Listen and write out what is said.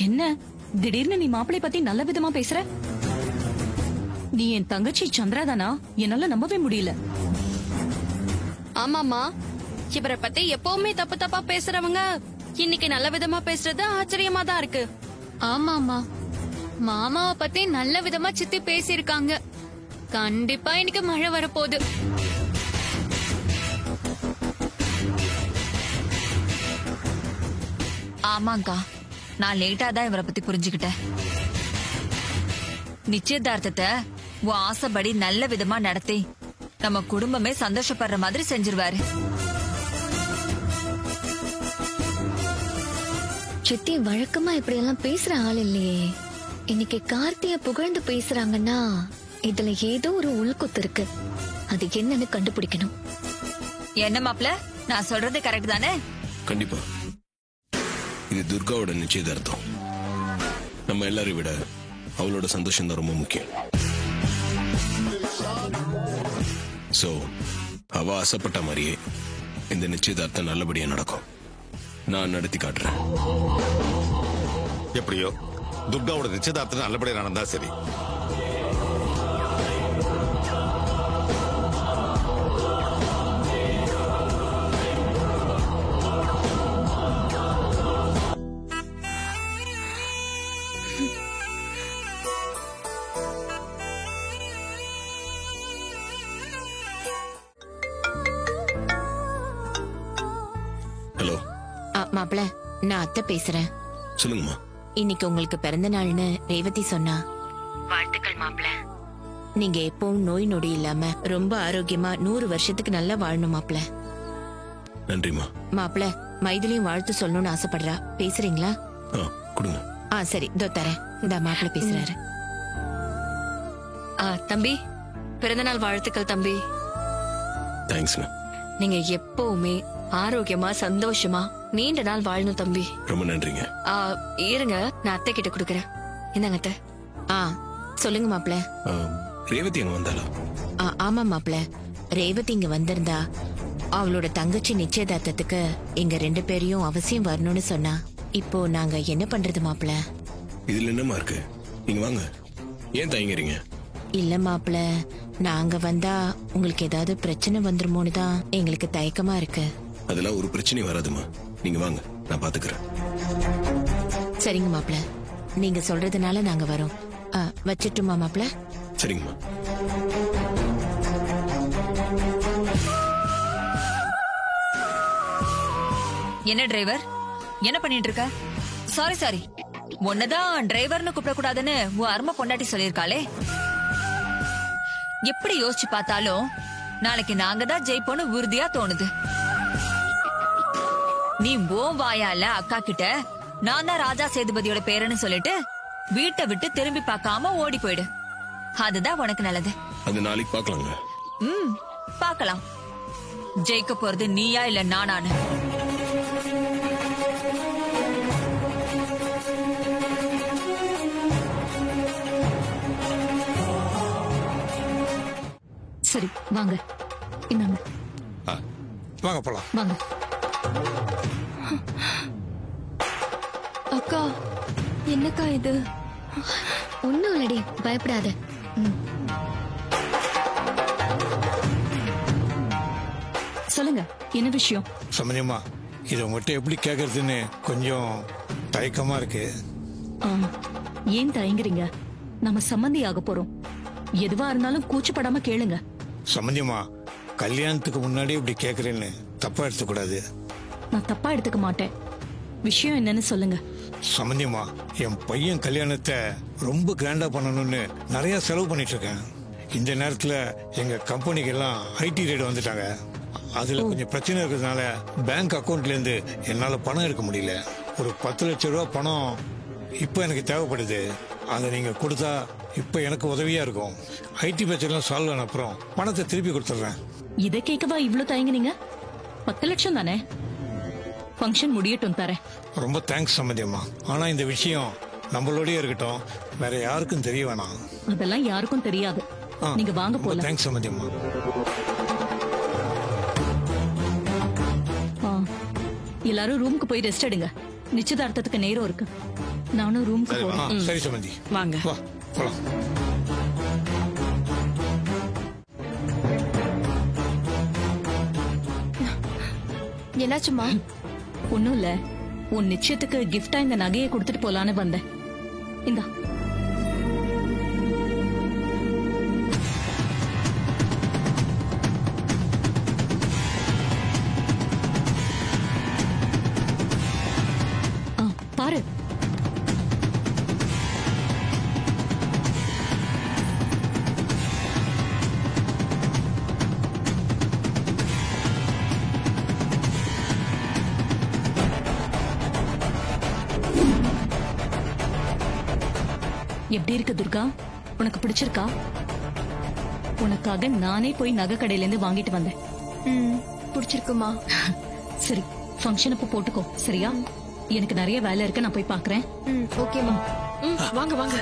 என்ன திடீர்னு நீ மாப்பிளை பத்தி நல்ல விதமா பேசுற? நீ என் தங்கச்சி சந்திரா தானா? என்னால நம்பவே முடியல. ஆமாமா, இவரை பத்தி எப்பவுமே தப்பு தப்பா பேசுறவங்க இன்னைக்கு நல்ல விதமா பேசுறது ஆச்சரியமா தான் இருக்கு. ஆமாமா, மாமாவை பத்தி நல்ல விதமா சித்தி பேசியிருக்காங்க. கண்டிப்பா இன்னைக்கு மழை வரப்போகுது. ஆமாங்கா, நான் லேட்டா தான் இவரை பத்தி புரிஞ்சுக்கிட்டேன். நிச்சயதார்த்தத்தை உன் ஆசைப்படி நல்ல விதமா நடத்தி நம்ம குடும்பமே சந்தோஷப்படுற மாதிரி செஞ்சிருவாரு. சித்தி வழக்கமா இப்படி எல்லாம் பேசுற ஆள் இல்லையே. இன்னைக்கு கார்த்திய புகழ்ந்து பேசுறாங்கன்னா இதுல ஏதோ ஒரு உள்குத்து இருக்கு. அது என்னன்னு கண்டுபிடிக்கணும். என்ன மாப்ள, நான் சொல்றது கரெக்ட் தானே? கண்டிப்பா இது துர்காவோட நிச்சயதார்த்தம். நம்ம எல்லாரையும் விட அவளோட சந்தோஷம் தான் ரொம்ப முக்கியம். சோ அவ ஆசைப்பட்ட மாதிரியே இந்த நிச்சயதார்த்தம் நல்லபடியா நடக்கும். நான் நடத்தி காட்டுறேன். எப்படியோ துர்காவோட நிச்சயதார்த்தம் நல்லபடியா நடந்தா சரி. ஹலோ மாப்பிள, நான் அத்தை பேசுறேன். சொல்லுங்கம்மா. இன்னைக்கு உங்களுக்கு பிறந்த நாள்னு ரேவதி சொன்னா. வாழ்த்துக்கள் மாப்பிள. நீங்க எப்பவும் நோய் நொடி இல்லாம ரொம்ப ஆரோக்கியமா 100 வருஷத்துக்கு நல்லா வாழணும் மாப்பிள. நன்றிம்மா. மாப்பிள, மைதிலியும் வாழ்த்து சொல்லணும்னு ஆசைப்படுறா. பேசுறீங்களா? கொடுங்க. சரி, இதோ தரேன். இந்த மாப்பிள பேசுறாரு. தம்பி, பிறந்தநாள் வாழ்த்துக்கள் தம்பி. தேங்க்ஸ்ண்ணா. நீங்க எப்பவுமே ஆரோக்கியமா சந்தோஷமா நீண்ட நாள் வாழணும் தம்பி. ரொம்ப நன்றிங்க. இருங்க, நான் அத்தை கிட்ட குடுக்கறேன். என்னங்க அத்தை? சொல்லுங்க மாப்பிள. ரேவதி அங்க வந்தாளா? ஆமா மாப்பிள, ரேவதி இங்க வந்திருந்தா. அவளோட தங்கச்சி நிச்சயதார்த்தத்துக்கு எங்க 2 பேரையும் அவசியம் வரணும்னு சொன்னா. இப்போ நாங்க என்ன பண்றது மாப்பிள? இதுல என்னமா இருக்கு? நீங்க வாங்க. ஏன் தயங்குறீங்க? இல்ல மாப்பிள, நாங்க வந்தா உங்களுக்கு ஏதாவது பிரச்சனை வந்துருமோன்னு தான் எங்களுக்கு தயக்கமா இருக்கு. அதெல்லாம் ஒரு பிரச்சனை வராதுமா. நீங்க வாங்க, நான் பாத்துக்கிறேன். சரிங்க மாப்பிள, நீங்க சொல்றதுனால நாங்க வரோம். வச்சிட்டுமா மாப்பிள? சரிங்கம்மா. என்ன டிரைவர், என்ன பண்ணிட்டு இருக்க? சாரி, உன்னதான் டிரைவர்னு கூப்பிடக்கூடாதுன்னு உன் அருமை பொண்டாட்டி சொல்லிருக்காளே. எப்படி யோசிச்சு பார்த்தாலும் நாளைக்கு நாங்க தான் ஜெயிப்போன்னு உறுதியா தோணுது. நீ வாயால அக்கா கிட்ட நான் தான் ராஜா சேதுபதியோட பேருன்னு சொல்லிட்டு வீட்டை விட்டு திரும்பி பார்க்காம ஓடி போயிடு. அதுதான் உனக்கு நல்லது. அது நாளைக்கு பார்க்கலாங்க. பார்க்கலாம். ஜெயிக்க போறது நீயா இல்ல நானானு. சரி வாங்க, இந்தாங்க. வாங்க போலாம். வாங்க. அக்கா, என்னக்கா இது? ஒண்ணும் இல்லடி, பயப்படாத. சொல்லுங்க, என்ன விஷயம்? சமயமா இதை உங்ககிட்ட எப்படி கேக்குறதுன்னு கொஞ்சம் தயக்கமா இருக்கு. ஏன் தயங்குறீங்க? நம்ம சம்மந்தி ஆக போறோம். எதுவா இருந்தாலும் கூச்சப்படாம கேளுங்க. சம்பந்தியமா, கல்யாணத்துக்கு முன்னாடி இப்படி கேக்குறேன்னு தப்பா எடுத்துக்கூடாது. நான் தப்பா எடுத்துக்க மாட்டேன். விஷயம் என்னன்னு சொல்லுங்க. சம்பந்தியமா, என் பையன் கல்யாணத்தை ரொம்ப கிராண்டா பண்ணணும்னு நிறைய செலவு பண்ணிட்டு இருக்கேன். இந்த நேரத்துல எங்க கம்பெனிக்கு எல்லாம் ஐடி ரைடு வந்துட்டாங்க. அதுல கொஞ்சம் பிரச்சனை இருக்கிறதுனால பேங்க் அக்கௌண்ட்ல இருந்து என்னால பணம் எடுக்க முடியல. ஒரு 10 லட்சம் ரூபாய் பணம் இப்ப எனக்கு தேவைப்படுது. அதை நீங்க கொடுத்தா இப்ப எனக்கு உதவியா இருக்கும். ஐடி பிரச்சனை சால்வ் ஆன அப்புறம் பணத்தை திருப்பி கொடுத்துறேன். இதை கேட்கவா இவ்ளோ தயங்குனீங்க? 10 லட்சம் தானே? ஃபங்க்ஷன் முடியட்டும், தரேன். ரொம்ப தேங்க்ஸ் சம்பந்தியம்மா. ஆனா இந்த விஷயம் நம்மளோடய இருக்கட்டும், வேற யாருக்கும் தெரிய வேணாம். அதெல்லாம் யாருக்கும் தெரியாது. நீங்க வாங்க போலாம். தேங்க்ஸ் சம்பந்தியம்மா. எல்லாரும் ரூமுக்கு போய் ரெஸ்ட் எடுங்க. நிச்சயதார்த்தத்துக்கு நேரம் இருக்கு. நானும் ரூமுக்கு சரி, போறேன். சரி சம்பந்தி, வாங்க. வா போலாம். என்னாச்சுமா? ஒண்ணும் இல்ல, உன் நிச்சயத்துக்கு கிஃப்டா இந்த நகையை கொடுத்துட்டு போலான்னு வந்தேன். இந்தா. பாரு. எப்படி இருக்கு துர்கா? உனக்கு பிடிச்சிருக்கா? உனக்காக நானே போய் நகை கடையில இருந்து வாங்கிட்டு வந்தேன். பிடிச்சிருக்குமா? சரி, ஃபங்க்ஷன் அப்ப போட்டுக்கோ, சரியா? எனக்கு நிறைய வேலை இருக்கு, நான் போய் பாக்குறேன். ஓகேமா. வாங்க வாங்க.